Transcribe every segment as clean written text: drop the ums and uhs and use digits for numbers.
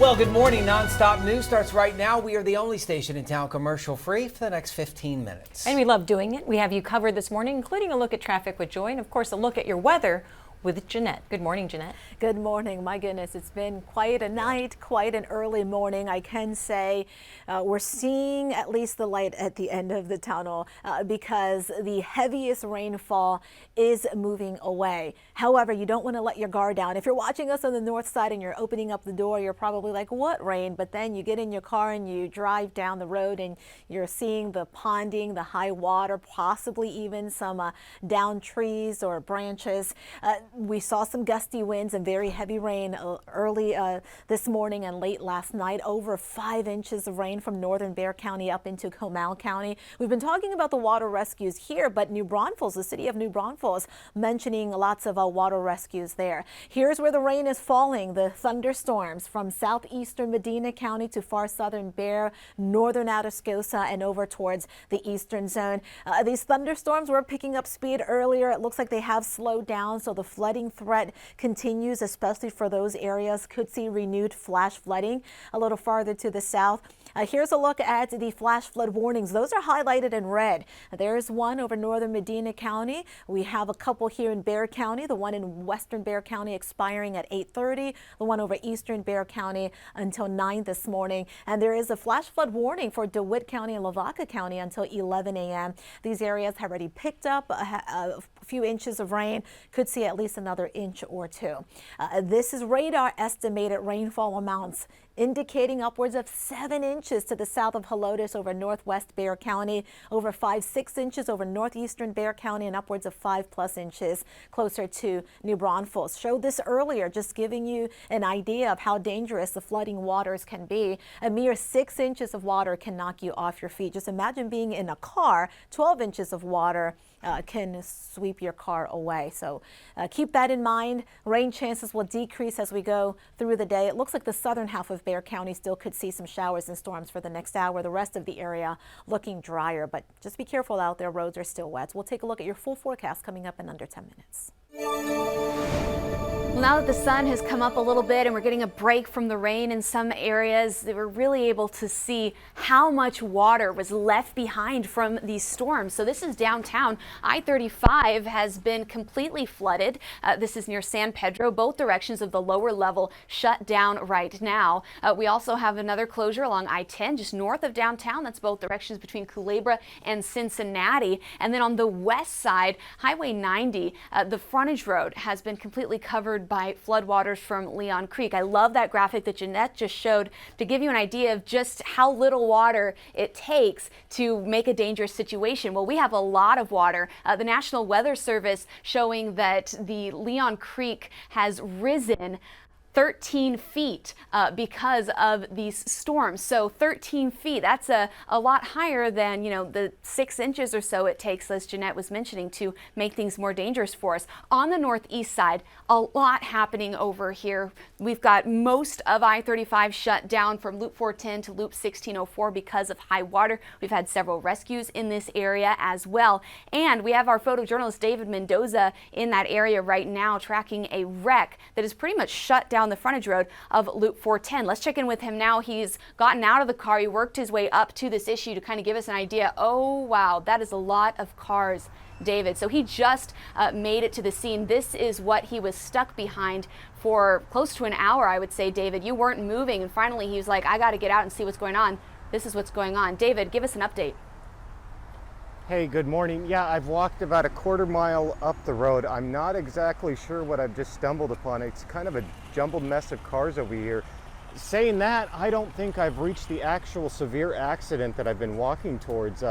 Well, good morning. Nonstop news starts right now. We are the only station in town commercial free for the next 15 minutes. And we love doing it. We have you covered this morning, including a look at traffic with Joy and, of course, a look at your weather with Jeanette. Good morning, Jeanette. Good morning. My goodness, it's been quite a night, quite an early morning. I can say we're seeing at least the light at the end of the tunnel because the heaviest rainfall is moving away. However, you don't want to let your guard down. If you're watching us on the north side and you're opening up the door, you're probably like, what rain? But then you get in your car and you drive down the road and you're seeing the ponding, the high water, possibly even some downed trees or branches. We saw some gusty winds and very heavy rain early this morning and late last night. Over 5 inches of rain from northern Bexar County up into Comal County. We've been talking about the water rescues here, but New Braunfels, the city of New Braunfels, mentioning lots of water rescues there. Here's where the rain is falling. The thunderstorms from southeastern Medina County to far southern Bexar, northern Atascosa, and over towards the eastern zone. These thunderstorms were picking up speed earlier. It looks like they have slowed down, so the flooding threat continues, especially for those areas. Could see renewed flash flooding a little farther to the south. Here's a look at the flash flood warnings. Those are highlighted in red. There's one over northern Medina County. We have a couple here in Bexar County. The one in western Bexar County expiring at 8:30. The one over eastern Bexar County until 9 this morning. And there is a flash flood warning for DeWitt County and Lavaca County until 11 a.m. These areas have already picked up a few inches of rain. Could see at least another inch or two. This is radar estimated rainfall amounts indicating upwards of 7 inches to the south of Helotes over northwest Bexar County, over 5-6 inches over northeastern Bexar County, and upwards of 5+ inches closer to New Braunfels. Showed this earlier, just giving you an idea of how dangerous the flooding waters can be. A mere 6 inches of water can knock you off your feet. Just imagine being in a car. 12 inches of water can sweep your car away. So keep that in mind. Rain chances will decrease as we go through the day. It looks like the southern half of Bexar County still could see some showers and storms for the next hour. The rest of the area looking drier, but just be careful out there. Roads are still wet. We'll take a look at your full forecast coming up in under 10 minutes. Well, now that the sun has come up a little bit and we're getting a break from the rain in some areas, they were really able to see how much water was left behind from these storms. So this is downtown. I-35 has been completely flooded. This is near San Pedro. Both directions of the lower level shut down right now. We also have another closure along I-10 just north of downtown. That's both directions between Culebra and Cincinnati. And then on the west side, Highway 90, the frontage road has been completely covered by floodwaters from Leon Creek. I love that graphic that Jeanette just showed to give you an idea of just how little water it takes to make a dangerous situation. Well, we have a lot of water. The National Weather Service showing that the Leon Creek has risen 13 feet because of these storms. So 13 feet, that's a lot higher than, the 6 inches or so it takes, as Jeanette was mentioning, to make things more dangerous for us. On the northeast side, a lot happening over here. We've got most of I-35 shut down from Loop 410 to Loop 1604 because of high water. We've had several rescues in this area as well. And we have our photojournalist David Mendoza in that area right now tracking a wreck that is pretty much shut down the frontage road of Loop 410. Let's check in with him now. He's gotten out of the car. He worked his way up to this issue to kind of give us an idea. Oh, wow, that is a lot of cars, David. So he just made it to the scene. This is what he was stuck behind for close to an hour, I would say, David. You weren't moving, and finally he was like, I got to get out and see what's going on. This is what's going on. David, give us an update. Hey, good morning. Yeah, I've walked about a quarter mile up the road. I'm not exactly sure what I've just stumbled upon. It's kind of a jumbled mess of cars over here. Saying that, I don't think I've reached the actual severe accident that I've been walking towards.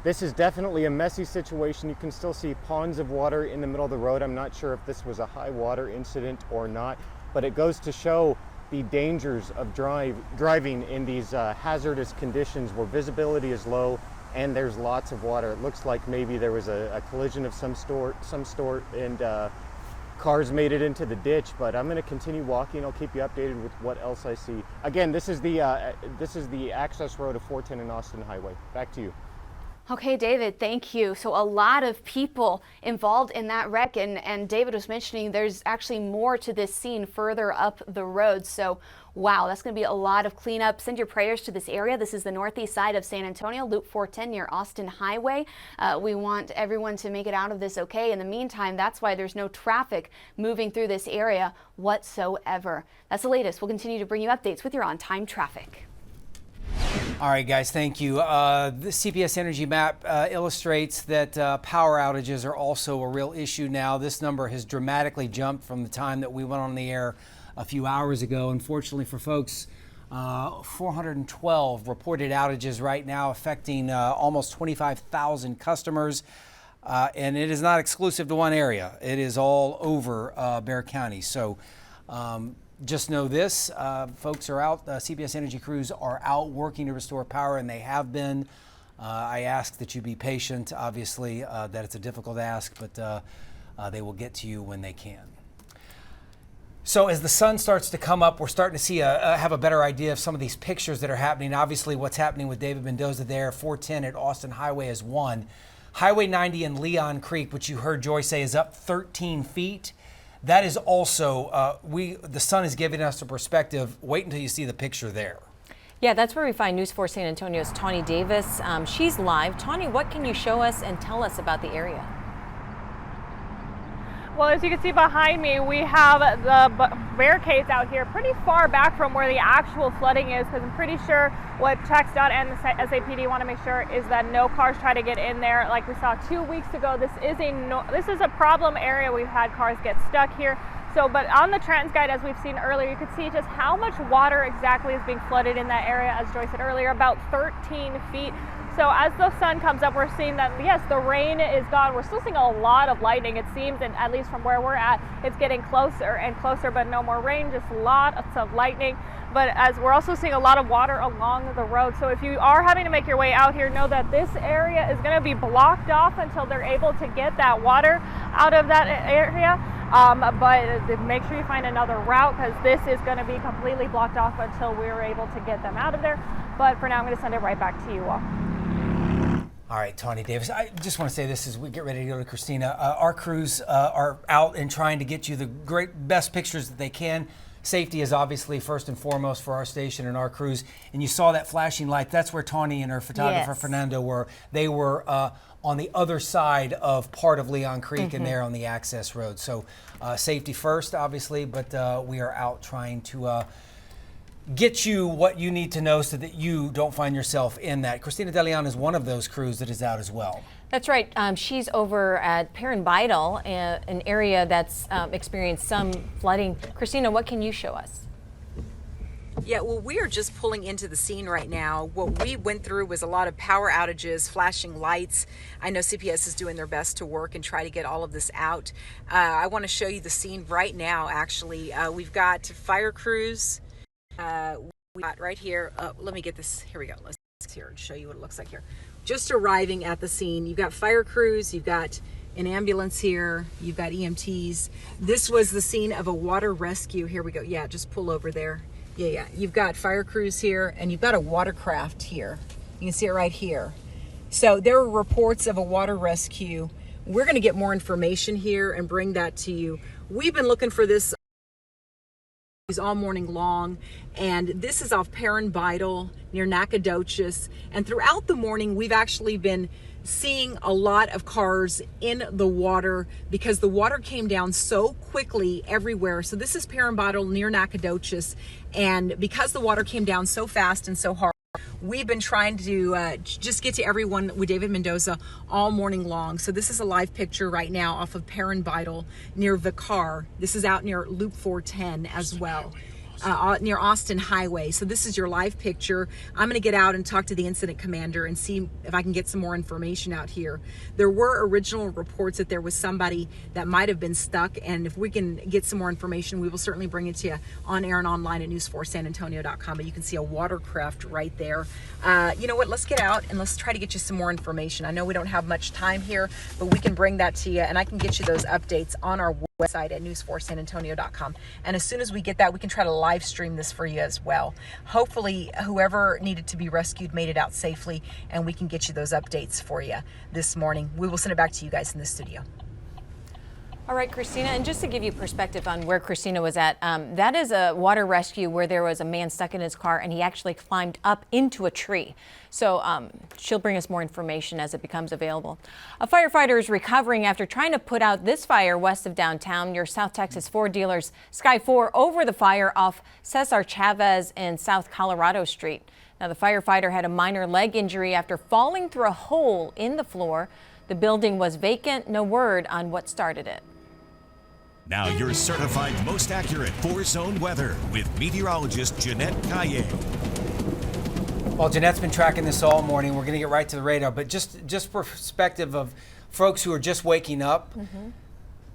This is definitely a messy situation. You can still see ponds of water in the middle of the road. I'm not sure if this was a high water incident or not, but it goes to show the dangers of driving in these hazardous conditions where visibility is low and there's lots of water. It looks like maybe there was a collision of some sort, and cars made it into the ditch. But I'm going to continue walking. I'll keep you updated with what else I see. Again, this is the access road of 410 and Austin Highway. Back to you. Okay, David, thank you. So a lot of people involved in that wreck, and David was mentioning there's actually more to this scene further up the road. So wow, that's going to be a lot of cleanup. Send your prayers to this area. This is the northeast side of San Antonio, Loop 410 near Austin Highway. We want everyone to make it out of this okay. In the meantime, that's why there's no traffic moving through this area whatsoever. That's the latest. We'll continue to bring you updates with your on-time traffic. All right, guys, thank you. The CPS Energy map illustrates that power outages are also a real issue now. This number has dramatically jumped from the time that we went on the air a few hours ago. Unfortunately for folks, 412 reported outages right now, affecting almost 25,000 customers. And it is not exclusive to one area. It is all over Bexar County. So just know this, folks are out, CPS Energy crews are out working to restore power, and they have been. I ask that you be patient, obviously, that it's a difficult ask, but they will get to you when they can. So as the sun starts to come up, we're starting to see have a better idea of some of these pictures that are happening. Obviously, what's happening with David Mendoza there, 410 at Austin Highway is one. Highway 90 in Leon Creek, which you heard Joy say is up 13 feet. That is also, the sun is giving us a perspective. Wait until you see the picture there. Yeah, that's where we find News 4 San Antonio's Tawny Davis. She's live. Tawny, what can you show us and tell us about the area? Well, as you can see behind me, we have the barricades out here pretty far back from where the actual flooding is, because I'm pretty sure what TxDOT and the SAPD want to make sure is that no cars try to get in there. Like we saw 2 weeks ago, this is a problem area. We've had cars get stuck here. So, but on the TransGuide, as we've seen earlier, you could see just how much water exactly is being flooded in that area, as Joy said earlier, about 13 feet. So as the sun comes up, we're seeing that, yes, the rain is gone. We're still seeing a lot of lightning, it seems, and at least from where we're at, it's getting closer and closer, but no more rain, just lots of lightning. But as we're also seeing a lot of water along the road. So if you are having to make your way out here, know that this area is going to be blocked off until they're able to get that water out of that area. But make sure you find another route, because this is going to be completely blocked off until we're able to get them out of there. But for now, I'm going to send it right back to you all. All right, Tawny Davis, I just want to say this as we get ready to go to Christina. Our crews are out and trying to get you the best pictures that they can. Safety is obviously first and foremost for our station and our crews. And you saw that flashing light. That's where Tawny and her photographer, Yes. Fernando, were. They were on the other side of part of Leon Creek and there on the access road. So safety first, obviously, but we are out trying to get you what you need to know so that you don't find yourself in that. Christina DeLeon is one of those crews that is out as well. That's right. She's over at Perrin Vital, an area that's experienced some flooding. Christina, what can you show us? Yeah, well, we are just pulling into the scene right now. What we went through was a lot of power outages, flashing lights. I know CPS is doing their best to work and try to get all of this out. I want to show you the scene right now, actually. We've got fire crews. We got right here. Let me get this. Here we go. Let's here show you what it looks like here. Just arriving at the scene. You've got fire crews. You've got an ambulance here. You've got EMTs. This was the scene of a water rescue. Here we go. Yeah, just pull over there. Yeah. You've got fire crews here, and you've got a watercraft here. You can see it right here. So there were reports of a water rescue. We're going to get more information here and bring that to you. We've been looking for this all morning long, and this is off Perrin Vital near Nacogdoches, and throughout the morning we've actually been seeing a lot of cars in the water because the water came down so quickly everywhere. So this is Perrin Vital near Nacogdoches, and because the water came down so fast and so hard, we've been trying to just get to everyone with David Mendoza all morning long. So this is a live picture right now off of Perrin Vital near Vicar. This is out near Loop 410 as well. Near Austin Highway. So this is your live picture. I'm going to get out and talk to the incident commander and see if I can get some more information out here. There were original reports that there was somebody that might have been stuck, and if we can get some more information, we will certainly bring it to you on air and online at news4sanantonio.com. But you can see a watercraft right there. You know what? Let's get out and let's try to get you some more information. I know we don't have much time here, but we can bring that to you, and I can get you those updates on our website at news4sanantonio.com. And as soon as we get that, we can try to live stream this for you as well. Hopefully, whoever needed to be rescued made it out safely, and we can get you those updates for you this morning. We will send it back to you guys in the studio. All right, Christina, and just to give you perspective on where Christina was at, that is a water rescue where there was a man stuck in his car and he actually climbed up into a tree. So she'll bring us more information as it becomes available. A firefighter is recovering after trying to put out this fire west of downtown near South Texas Ford dealers Sky 4 over the fire off Cesar Chavez and South Colorado Street. Now, the firefighter had a minor leg injury after falling through a hole in the floor. The building was vacant. No word on what started it. Now your certified most accurate 4-zone weather with meteorologist Jeanette Calle. Well, Jeanette's been tracking this all morning. We're going to get right to the radar, but just perspective of folks who are just waking up.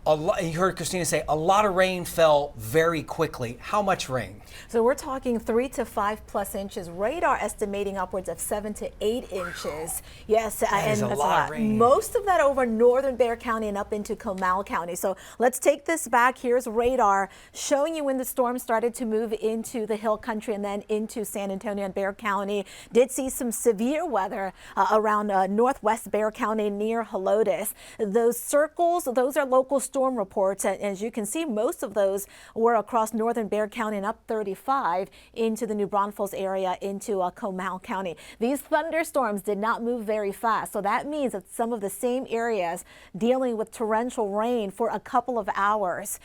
You heard Christina say a lot of rain fell very quickly. How much rain? So we're talking 3 to 5+ inches. Radar estimating upwards of 7 to 8 inches. Yes, that is a lot of rain. Most of that over northern Bexar County and up into Comal County. So let's take this back. Here's radar showing you when the storm started to move into the hill country and then into San Antonio and Bexar County. Did see some severe weather around northwest Bexar County near Helotes. Those circles, those are local storm reports, and as you can see, most of those were across northern Bexar County and up 35 into the New Braunfels area into Comal County. These thunderstorms did not move very fast, so that means that some of the same areas dealing with torrential rain for a couple of hours.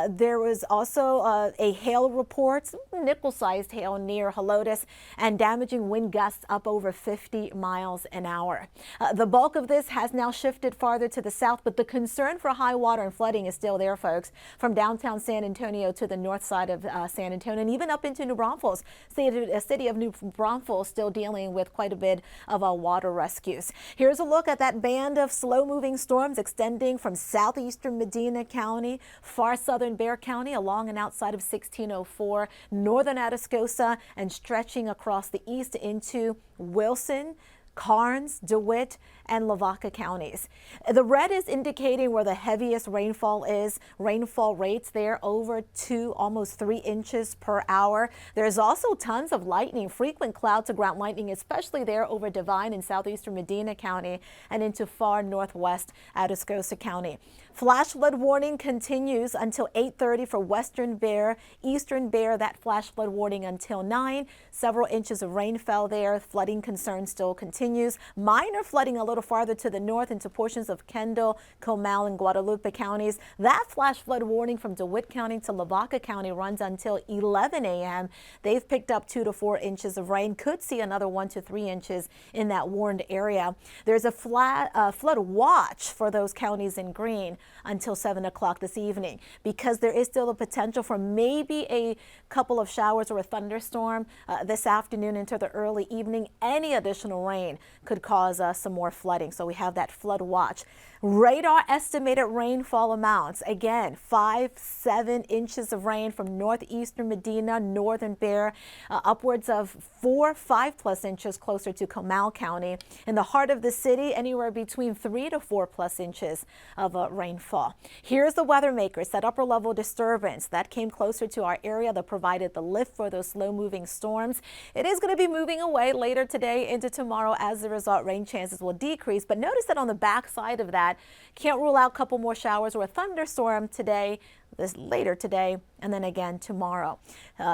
There was also a hail report, nickel-sized hail near Helotes, and damaging wind gusts up over 50 miles an hour. The bulk of this has now shifted farther to the south, but the concern for high water and flooding is still there, folks, from downtown San Antonio to the north side of San Antonio and even up into New Braunfels. City of New Braunfels still dealing with quite a bit of water rescues. Here's a look at that band of slow-moving storms extending from southeastern Medina County, far southern Bexar County, along and outside of 1604, northern Atascosa, and stretching across the east into Wilson, Karnes, DeWitt, and Lavaca counties. The red is indicating where the heaviest rainfall is. Rainfall rates there over 2, almost 3 inches per hour. There's also tons of lightning, frequent cloud to ground lightning, especially there over Divine and southeastern Medina County and into far northwest Atascosa County. Flash flood warning continues until 8:30 for western Bexar, eastern Bexar, that flash flood warning until 9. Several inches of rain fell there. Flooding concern still continues. Minor flooding a little farther to the north into portions of Kendall, Comal, and Guadalupe counties. That flash flood warning from DeWitt County to Lavaca County runs until 11 a.m. They've picked up 2 to 4 inches of rain. Could see another 1 to 3 inches in that warned area. There's a flood watch for those counties in green until 7 o'clock this evening, because there is still a potential for maybe a couple of showers or a thunderstorm this afternoon into the early evening. Any additional rain could cause some more flooding, so we have that flood watch. Radar estimated rainfall amounts, again, 5-7 inches of rain from northeastern Medina, northern Bexar, upwards of 4-5+ inches closer to Comal County. In the heart of the city, anywhere between 3 to 4+ inches of rainfall. Here's the weather makers, that upper level disturbance that came closer to our area that provided the lift for those slow moving storms. It is going to be moving away later today into tomorrow. As a result, rain chances will decrease, but notice that on the back side of that, can't rule out a couple more showers or a thunderstorm today, this later today, and then again tomorrow.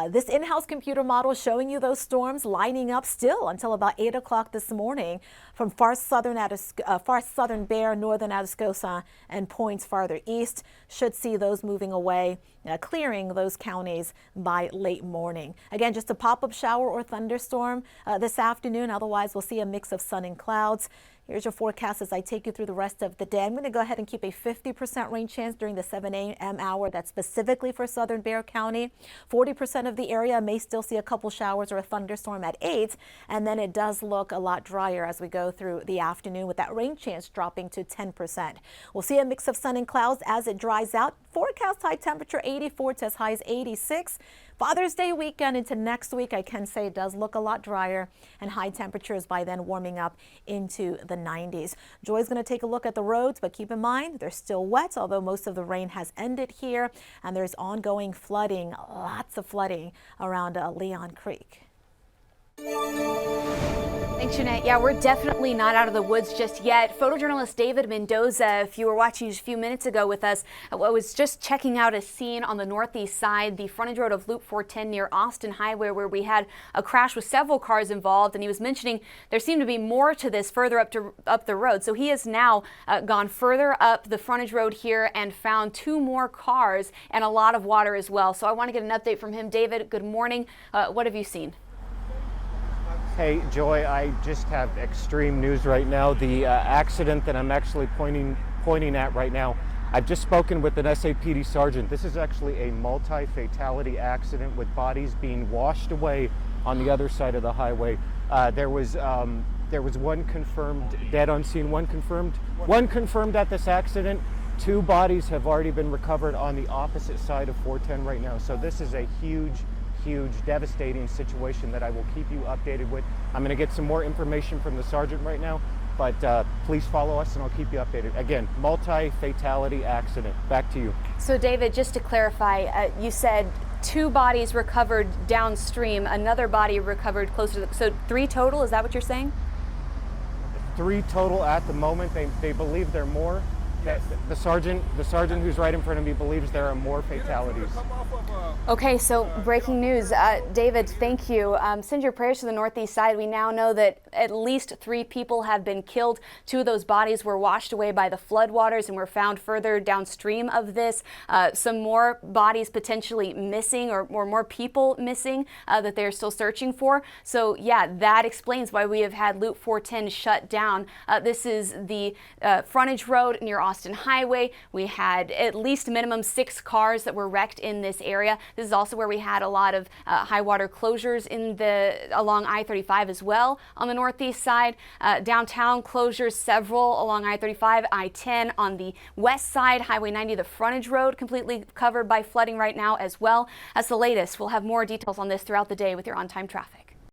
This in-house computer model showing you those storms lining up still until about 8 o'clock this morning from far southern Bexar, northern Atascosa, and points farther east. Should see those moving away, clearing those counties by late morning. Again, just a pop-up shower or thunderstorm this afternoon. Otherwise, we'll see a mix of sun and clouds. Here's your forecast as I take you through the rest of the day. I'm going to go ahead and keep a 50% rain chance during the 7 a.m. hour. That's specifically for southern Bexar County. 40% of the area may still see a couple showers or a thunderstorm at 8. And then it does look a lot drier as we go through the afternoon, with that rain chance dropping to 10%. We'll see a mix of sun and clouds as it dries out. Forecast high temperature 84 to as high as 86. Father's Day weekend into next week, I can say it does look a lot drier, and high temperatures by then warming up into the 90s. Joy's going to take a look at the roads, but keep in mind they're still wet, although most of the rain has ended here, and there's ongoing flooding, lots of flooding around Leon Creek. Thanks, Jeanette. Yeah, we're definitely not out of the woods just yet. Photojournalist David Mendoza, if you were watching a few minutes ago with us, was just checking out a scene on the northeast side, the frontage road of Loop 410 near Austin Highway, where we had a crash with several cars involved. And he was mentioning there seemed to be more to this further up the road. So he has now gone further up the frontage road here and found 2 more cars and a lot of water as well. So I want to get an update from him. David, good morning. What have you seen? Hey, Joy, I just have extreme news right now. The accident that I'm actually pointing at right now, I've just spoken with an SAPD sergeant. This is actually a multi-fatality accident with bodies being washed away on the other side of the highway. There was one confirmed dead on scene, one confirmed at this accident. 2 bodies have already been recovered on the opposite side of 410 right now. So this is a huge, devastating situation that I will keep you updated with. I'm going to get some more information from the sergeant right now, but please follow us and I'll keep you updated. Again, multi-fatality accident. Back to you. So David, just to clarify, you said 2 bodies recovered downstream, another body recovered closer to so 3 total, is that what you're saying? 3 total at the moment. They believe there are more. The sergeant who's right in front of me believes there are more fatalities. Okay, so breaking news. David, thank you. Send your prayers to the northeast side. We now know that at least 3 people have been killed. 2 of those bodies were washed away by the floodwaters and were found further downstream of this. Some more bodies potentially missing or more people missing that they're still searching for. So yeah, that explains why we have had Loop 410 shut down. This is the frontage road near Austin Highway. We had at least minimum 6 cars that were wrecked in this area. This is also where we had a lot of high water closures along I-35 as well on the northeast side. Downtown closures, several along I-35, I-10 on the west side, Highway 90, the frontage road completely covered by flooding right now as well. That's the latest. We'll have more details on this throughout the day with your on-time traffic.